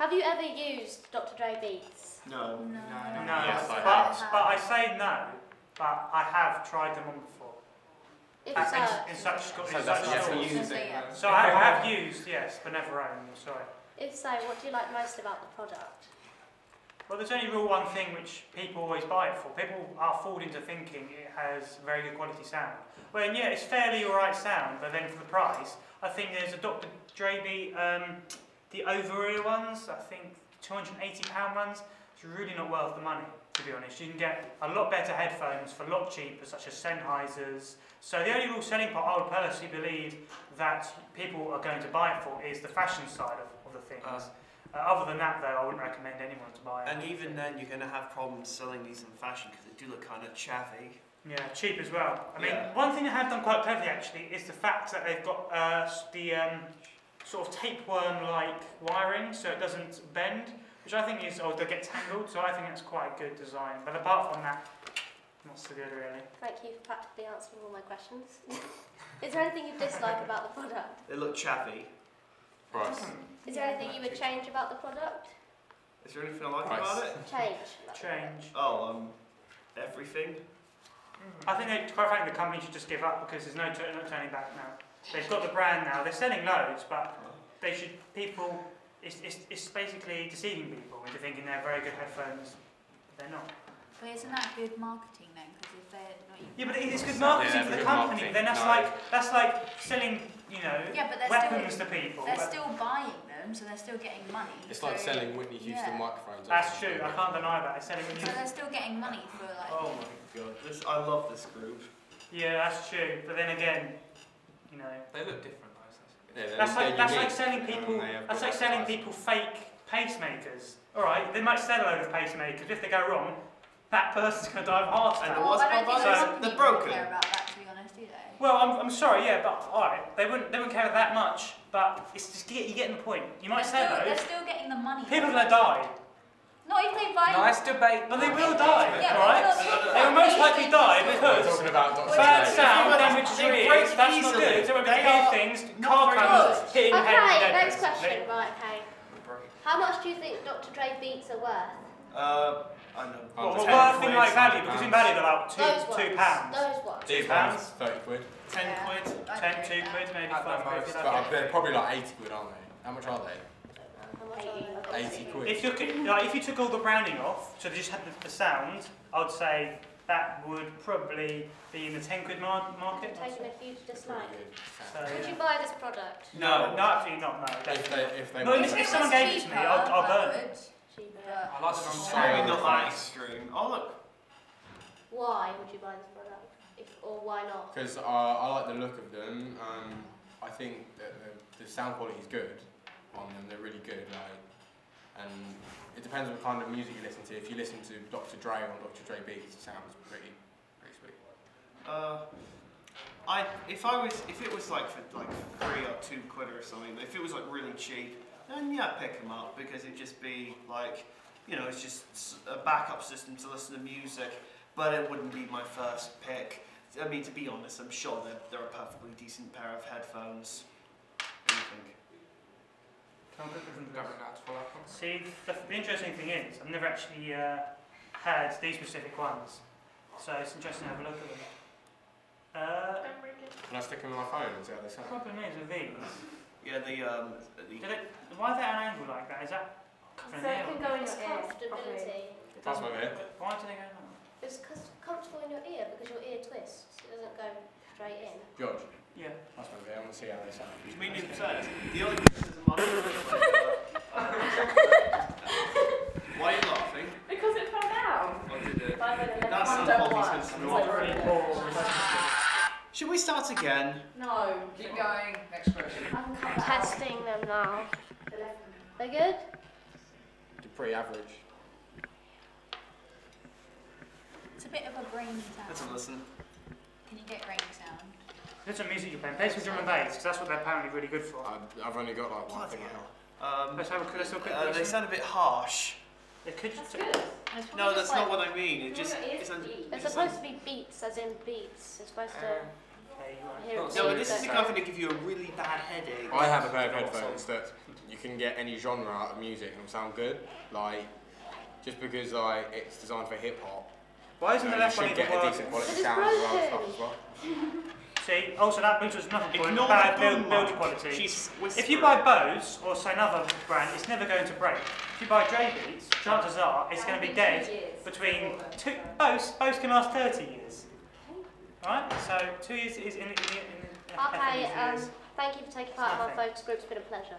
Have you ever used Dr. Dre Beats? No. No. Yes, But I say no, but I have tried them on before. If In so, such So stores. that's yes, we use it. So I have used, yes, but never owned, sorry. if so, what do you like most about the product? Well, there's only real one thing which people always buy it for. People are fooled into thinking it has very good quality sound. Well, yeah, it's fairly alright sound, but then for the price, I think there's a Dr. Dre Beat, the over-ear ones, I think £280 ones. It's really not worth the money, to be honest. You can get a lot better headphones for a lot cheaper, such as Sennheisers. So the only real selling part I would personally believe that people are going to buy it for is the fashion side of the things. Other than that, though, I wouldn't recommend anyone to buy it. And even then, you're going to have problems selling these in fashion because they do look kind of chavvy. Yeah, cheap as well. I mean, Yeah. one thing they have done quite cleverly actually is the fact that they've got the sort of tapeworm-like wiring, so it doesn't bend, which I think is, or they get tangled. So I think that's quite a good design. But apart from that, not so good really. Thank you for practically answering all my questions. Is there anything you dislike about the product? They look chavvy. Price. Is there anything you would change about the product? Is there anything I like Price. about it? Change. about the Change. Oh, everything. I think, quite frankly, the company should just give up because there's no turning back now. They've got the brand now. They're selling loads, but they should. People, it's basically deceiving people into thinking they're very good headphones. But they're not. But isn't that good marketing then? Because if they're not even... Yeah, but it's good marketing Yeah, for the good company. marketing. Then that's like selling, you know, Yeah, but they're weapons still, to people. they're still buying them, so they're still getting money. It's like so, selling Whitney Houston yeah. microphones. That's true. I can't deny that. It's selling. So they're still getting money for like... Oh my god, I love this group. Yeah, that's true. But then again, you know, They look different though. Yeah, that's like unique, selling people. and they have That's good like selling advertising. people fake pacemakers. All right, they might sell a load of pacemakers. If they go wrong, that person's going to die of a heart And attack. the worst I part don't think about the it is company they're broken. would care about that, to be honest, do they? Well, I'm sorry, yeah, but all right, they wouldn't care that much. But it's just you're getting the point. You might sell They're those. still getting the money. People are going to die. Not if they buy... Nice debate. But they will die, Yeah, all right? They will most likely die We're because talking about Dr. bad Dre. sound They damages your break ears. That's not easily. good. So when They you hear are things, not car very cameras good. hitting your head. Okay, and dead. next question. Right, okay. How much do you think Dr. Dre Beats are worth? I know. Well, £10 worth in like £10 value, because in value they're about Those £2. ones. Those ones. £2, £2. 30 quid. 10 quid. 2 quid, maybe At 5 the quid. most. if you But like. they're probably like 80 quid, aren't they? How much are they? How much are they? 80 quid. If you took all the branding off, so they just had the sound, I would say that would probably be in the 10 quid market. Taking a huge dislike. So, Would you yeah. buy this product? No, absolutely not, no. If they No, want if to. someone gave it to me, I'll burn it. Cheaper. I like the Maybe non-style not that price. extreme. Oh look. Why would you buy this product? Or why not? Because I like the look of them. I think that the sound quality is good on them. They're really good. And it depends what kind of music you listen to. If you listen to Dr. Dre or Dr. Dre Beats, it sounds pretty sweet. If it was like for like 3 or 2 quid or something, if it was like really cheap, then yeah, I'd pick them up because it'd just be like, you know, it's just a backup system to listen to music, but it wouldn't be my first pick. I mean, to be honest, I'm sure they're a perfectly decent pair of headphones. What do you think? See, the interesting thing is, I've never actually had these specific ones, so it's interesting to have a look at them. Can I stick them on my phone and see how they The sound? problem is with these, Yeah, why are they at an angle like that? Is that covering So the it ear? can go in It's your ear. comfortability. That's my ear. Why do they go like that? It's comfortable in your ear because your ear twists. It doesn't go straight in. George, Yeah. that's my ear. I want to see how they sound. I mean, in fairness, the only criticism I have is why are you laughing? Because it fell down. What did it? That's some don't hobbies work. with some It's like hobbies. really poor. Should we start again? No. Keep going. Next question. I'm testing them now. They're good? They're pretty average. It's a bit of a grainy sound. Let's listen. Can you get grainy sound? Depends what music you're playing. Play some drum and bass, because that's what they're apparently really good for. I've only got like one Bloody thing hell. out. Let's have a quick They listen. sound a bit harsh. It could That's just... good. It's probably No, just that's like, not what I mean. It just Your ears it's bleed. It's supposed to be beats, as in beats. It's supposed to. Okay, you Hear won't. it No, being but this is the said. kind of thing that give you a really bad headache. I have a pair of headphones that you can get any genre out of music and it'll sound good. Like, just because like it's designed for hip hop, Why isn't the you left one should even get a working? decent quality But it's sound as well and broken. stuff as well. See, also that brings us another point, Ignore bad the boom build mic. quality. She's If you whispering. buy Bose or say another brand, it's never going to break. If you buy Dre Beats, chances are it's going to be dead between two. Bose can last 30 years. Right? So 2 years is in Okay, years. thank you for taking part in my focus group. It's been a pleasure.